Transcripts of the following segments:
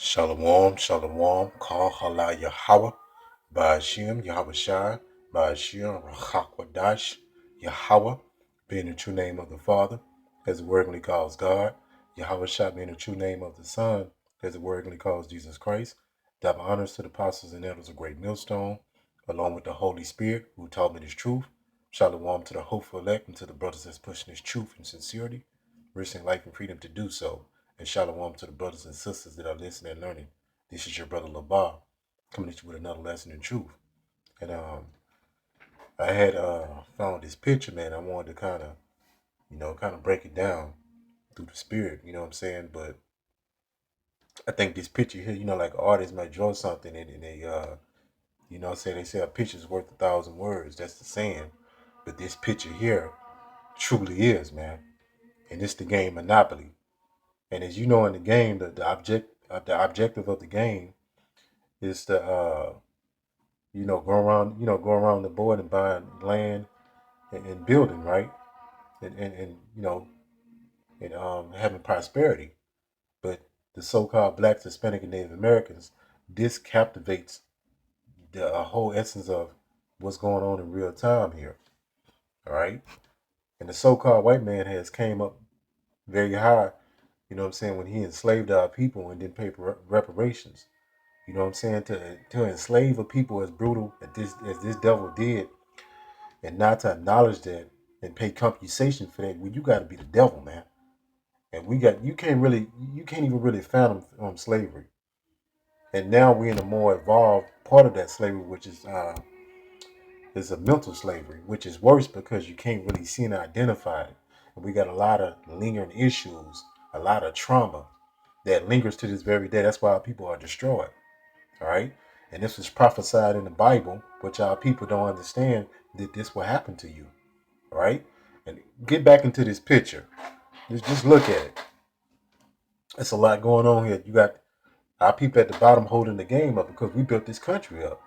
Shalom, shalom, call hala Yahweh, Ba'ashim, Yahweh Shai, Ba'ashim, Rachakwadash, Yahweh, being the true name of the Father, as the wordly calls God, Yahweh Shai being the true name of the Son, as the wordly calls Jesus Christ. Double honors to the apostles and elders of Great Millstone, along with the Holy Spirit, who taught me this truth. Shalom to the hopeful elect and to the brothers that's pushing this truth and sincerity, risking life and freedom to do so. And shalom to the brothers and sisters that are listening and learning. This is your brother Labar coming at you with another lesson in truth. And I had found this picture, man. I wanted to kind of break it down through the spirit. You know what I'm saying? But I think this picture here, like artists might draw something and they, they say a picture's worth 1,000 words. That's the saying. But this picture here truly is, man. And it's the game Monopoly. And as you know, in the game, the objective of the game is to go around the board and buying land and building, right? And having prosperity. But the so-called blacks, Hispanic, and Native Americans, this captivates the whole essence of what's going on in real time here. All right. And the so-called white man has came up very high, when he enslaved our people and didn't pay reparations. You know what I'm saying? To enslave a people as brutal as this devil did, and not to acknowledge that and pay compensation for that, well, you got to be the devil, man. And you can't even really fathom slavery. And now we're in a more evolved part of that slavery, which is a mental slavery, which is worse because you can't really see and identify it. And we got a lot of lingering issues, a lot of trauma that lingers to this very day. That's why our people are destroyed. All right. And this was prophesied in the Bible, which our people don't understand that this will happen to you. All right. And get back into this picture. Just look at it. It's a lot going on here. You got our people at the bottom holding the game up because we built this country up.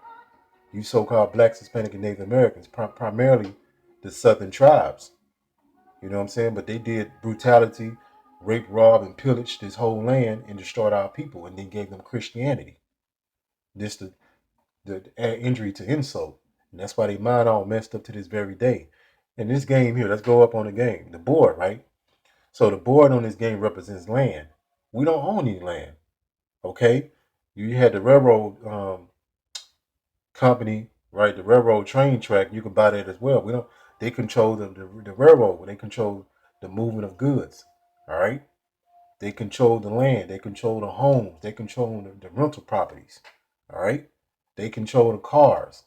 You so-called blacks, Hispanic, and Native Americans, primarily the southern tribes. You know what I'm saying? But they did brutality, rape, rob, and pillage this whole land and destroyed our people, and then gave them Christianity. This the add injury to insult, and that's why they mind all messed up to this very day. And this game here, let's go up on the game, the board, right? So the board on this game represents land. We don't own any land, okay? You had the railroad company, right? The railroad train track. You can buy that as well. We don't. They control the railroad. They control the movement of goods. All right. They control the land. They control the homes. They control the rental properties. All right. They control the cars,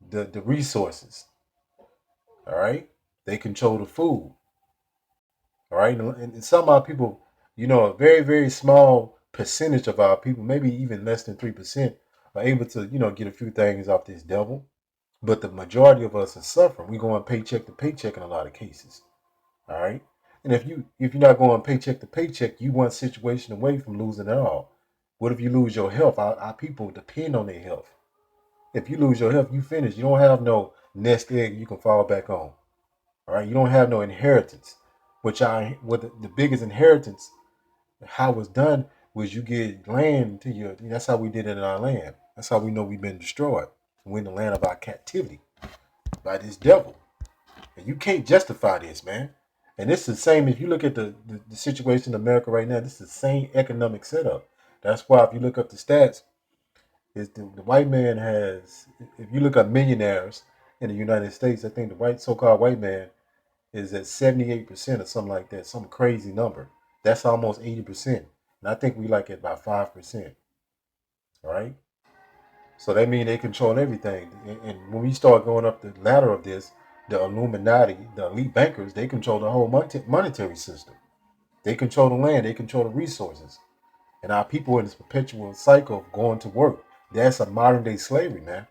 the resources. All right. They control the food. All right. And some of our people, a very, very small percentage of our people, maybe even less than 3%, are able to, get a few things off this devil. But the majority of us are suffering. We going paycheck to paycheck in a lot of cases. All right. And if you're not going paycheck to paycheck, you one situation away from losing it all. What if you lose your health? Our people depend on their health. If you lose your health, you finish. You don't have no nest egg you can fall back on. All right. You don't have no inheritance. What the biggest inheritance, how it's done was you get land to your. That's how we did it in our land. That's how we know we've been destroyed. We're in the land of our captivity by this devil. And you can't justify this, man. And it's the same if you look at the situation in America right now, this is the same economic setup. That's why if you look up the stats, is the white man has, if you look up millionaires in the United States, I think the so-called white man is at 78% or something like that, some crazy number. That's almost 80%. And I think we like it by 5%. All right. So that means they control everything. And when we start going up the ladder of this, the Illuminati, the elite bankers, they control the whole monetary system. They control the land, they control the resources. And our people in this perpetual cycle of going to work. That's a modern day slavery, man.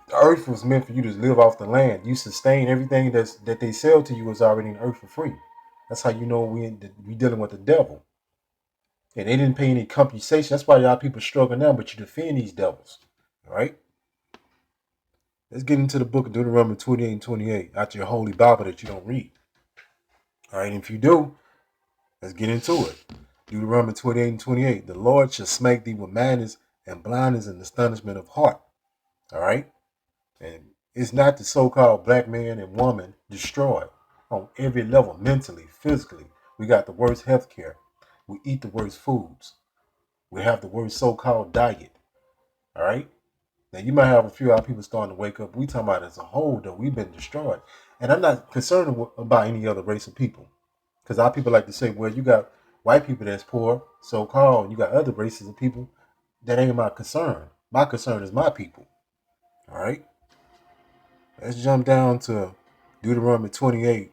The earth was meant for you to live off the land. You sustain everything that they sell to you is already in earth for free. That's how you know we dealing with the devil. And they didn't pay any compensation. That's why y'all people struggle now, but you defend these devils. All right? Let's get into the book of Deuteronomy 28 and 28 out your holy Bible that you don't read. All right, and if you do, let's get into it. Deuteronomy 28 and 28. The Lord shall smite thee with madness and blindness and astonishment of heart. All right? And it's not the so-called black man and woman destroyed on every level, mentally, physically. We got the worst health care. We eat the worst foods. We have the worst so-called diet. All right? Now, you might have a few our people starting to wake up. We talking about as a whole, though. We've been destroyed. And I'm not concerned about any other race of people. Because our people like to say, well, you got white people that's poor, so-called, and you got other races of people. That ain't my concern. My concern is my people. All right? Let's jump down to Deuteronomy 28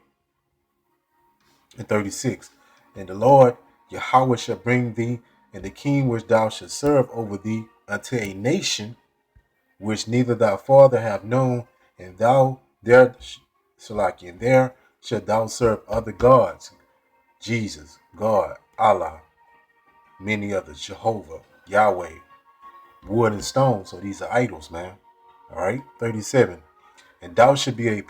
and 36. And the Lord Yahweh shall bring thee and the king which thou shalt serve over thee unto a nation which neither thy father have known, and thou there, Salaki, and there shalt thou serve other gods, Jesus, God, Allah, many others, Jehovah, Yahweh, wood and stone. So these are idols, man. All right, 37. And thou should be an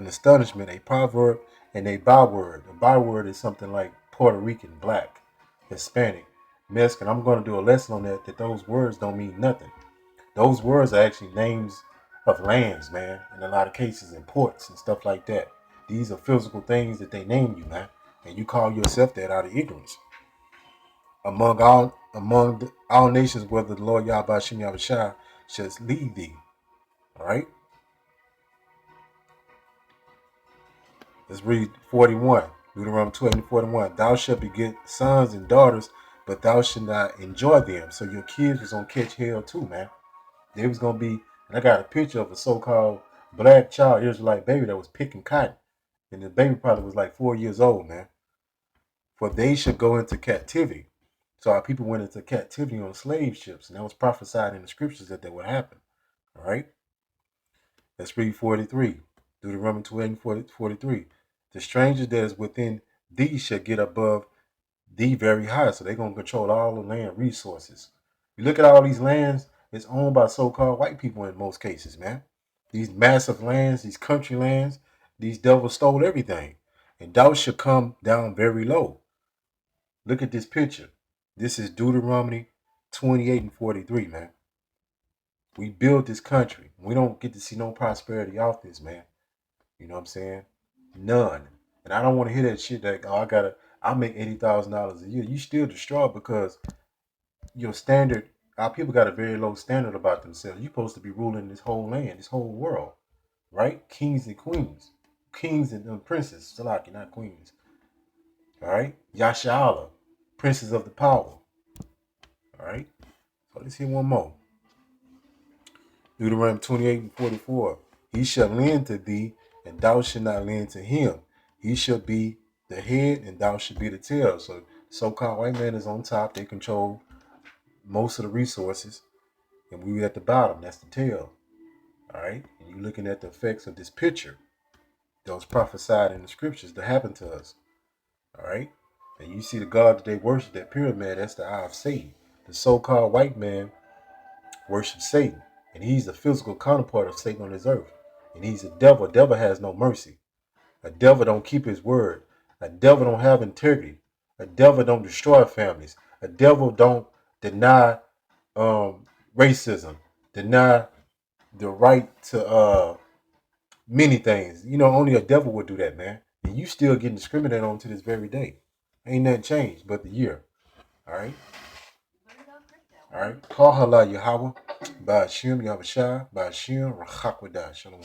astonishment, a proverb, and a byword. A byword is something like Puerto Rican, black, Hispanic, Mexican. I'm going to do a lesson on that those words don't mean nothing. Those words are actually names of lands, man, in a lot of cases, in ports and stuff like that. These are physical things that they name you, man, and you call yourself that out of ignorance. Among all nations, whether the Lord Yahweh Shem Yahushua shall lead thee. All right. Let's read 41. Deuteronomy 12 and 41. Thou shalt beget sons and daughters, but thou shalt not enjoy them. So your kids was gonna catch hell too, man. They was gonna be, and I got a picture of a so-called black child Israelite baby that was picking cotton. And the baby probably was like 4 years old, man. For they should go into captivity. So our people went into captivity on slave ships, and that was prophesied in the scriptures that would happen. All right. Let's read 43. Deuteronomy 12 and 43. The stranger that is within thee shall get above thee very high. So they're going to control all the land resources. You look at all these lands, it's owned by so-called white people in most cases, man. These massive lands, these country lands, these devils stole everything. And thou shall come down very low. Look at this picture. This is Deuteronomy 28 and 43, man. We build this country. We don't get to see no prosperity off this, man. You know what I'm saying? None. And I don't want to hear that shit that, oh, I make $80,000 a year. You still destroyed because your standard, our people got a very low standard about themselves. You're supposed to be ruling this whole land, this whole world, right? Kings and queens. Kings and princes. Salaki, not queens. All right? Yashala, princes of the power. All right? So let's hear one more. Deuteronomy 28 and 44. He shall lend to thee, and thou shalt not lend to him. He shall be the head, and thou shalt be the tail. So so-called white man is on top. They control most of the resources, and we at the bottom. That's the tail. All right? And you're looking at the effects of this picture that was prophesied in the scriptures that happened to us. All right? And you see the God that they worship, that pyramid, that's the eye of Satan. The so-called white man worships Satan. And he's the physical counterpart of Satan on this earth. And he's a devil. A devil has no mercy. A devil don't keep his word. A devil don't have integrity. A devil don't destroy families. A devil don't deny racism. Deny the right to many things. You know, only a devil would do that, man. And you still getting discriminated on to this very day. Ain't nothing changed but the year. All right. All right. Call Hala Yahweh. Ba'ashim Yahushua. Ba'ashim Rachakwada. Shalom.